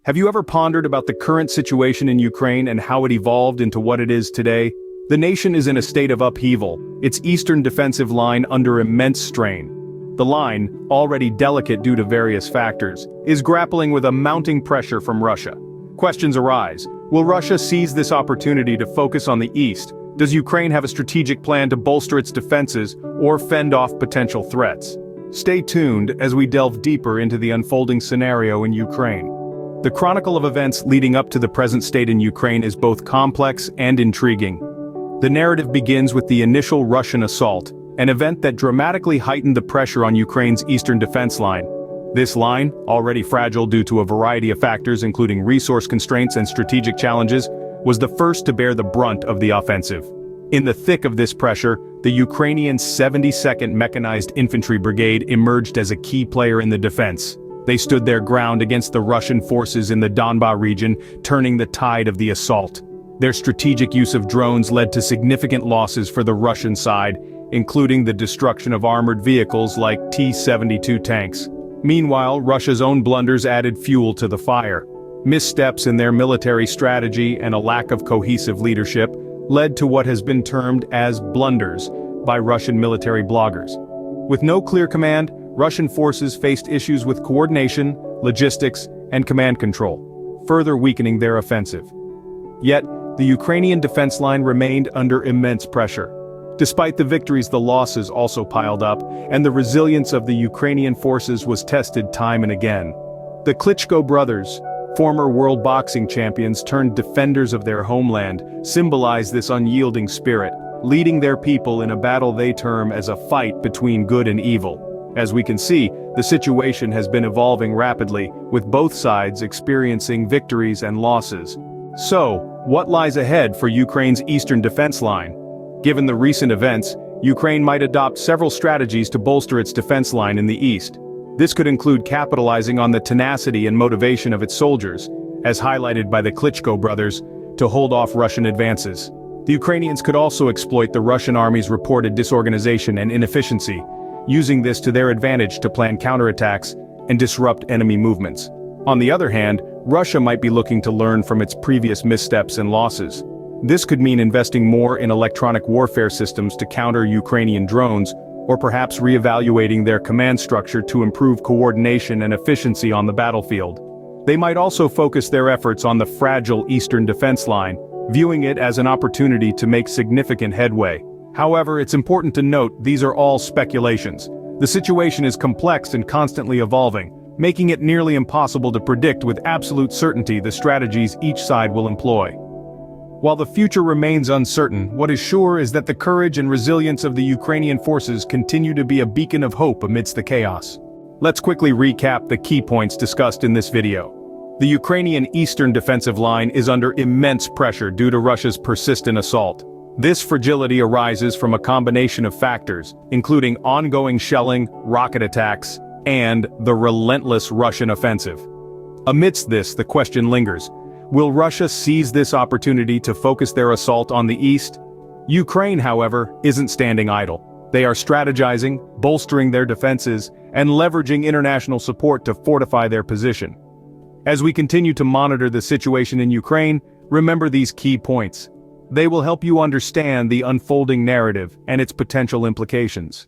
Have you ever pondered about the current situation in Ukraine and how it evolved into what it is today? The nation is in a state of upheaval, its eastern defensive line under immense strain. The line, already delicate due to various factors, is grappling with a mounting pressure from Russia. Questions arise. Will Russia seize this opportunity to focus on the east? Does Ukraine have a strategic plan to bolster its defenses or fend off potential threats? Stay tuned as we delve deeper into the unfolding scenario in Ukraine. The chronicle of events leading up to the present state in Ukraine is both complex and intriguing. The narrative begins with the initial Russian assault, an event that dramatically heightened the pressure on Ukraine's eastern defense line. This line, already fragile due to a variety of factors including resource constraints and strategic challenges, was the first to bear the brunt of the offensive. In the thick of this pressure, the Ukrainian 72nd Mechanized Infantry Brigade emerged as a key player in the defense. They stood their ground against the Russian forces in the Donbas region, turning the tide of the assault. Their strategic use of drones led to significant losses for the Russian side, including the destruction of armored vehicles like T-72 tanks. Meanwhile, Russia's own blunders added fuel to the fire. Missteps in their military strategy and a lack of cohesive leadership led to what has been termed as blunders by Russian military bloggers. With no clear command, Russian forces faced issues with coordination, logistics, and command control, further weakening their offensive. Yet, the Ukrainian defense line remained under immense pressure. Despite the victories, the losses also piled up, and the resilience of the Ukrainian forces was tested time and again. The Klitschko brothers, former world boxing champions turned defenders of their homeland, symbolize this unyielding spirit, leading their people in a battle they term as a fight between good and evil. As we can see, the situation has been evolving rapidly, with both sides experiencing victories and losses. So, what lies ahead for Ukraine's eastern defense line? Given the recent events, Ukraine might adopt several strategies to bolster its defense line in the east. This could include capitalizing on the tenacity and motivation of its soldiers, as highlighted by the Klitschko brothers, to hold off Russian advances. The Ukrainians could also exploit the Russian army's reported disorganization and inefficiency, using this to their advantage to plan counterattacks and disrupt enemy movements. On the other hand, Russia might be looking to learn from its previous missteps and losses. This could mean investing more in electronic warfare systems to counter Ukrainian drones, or perhaps reevaluating their command structure to improve coordination and efficiency on the battlefield. They might also focus their efforts on the fragile eastern defense line, viewing it as an opportunity to make significant headway. However, it's important to note these are all speculations. The situation is complex and constantly evolving, making it nearly impossible to predict with absolute certainty the strategies each side will employ. While the future remains uncertain, what is sure is that the courage and resilience of the Ukrainian forces continue to be a beacon of hope amidst the chaos. Let's quickly recap the key points discussed in this video. The Ukrainian eastern defensive line is under immense pressure due to Russia's persistent assault. This fragility arises from a combination of factors, including ongoing shelling, rocket attacks, and the relentless Russian offensive. Amidst this, the question lingers: will Russia seize this opportunity to focus their assault on the east? Ukraine, however, isn't standing idle. They are strategizing, bolstering their defenses, and leveraging international support to fortify their position. As we continue to monitor the situation in Ukraine, remember these key points. They will help you understand the unfolding narrative and its potential implications.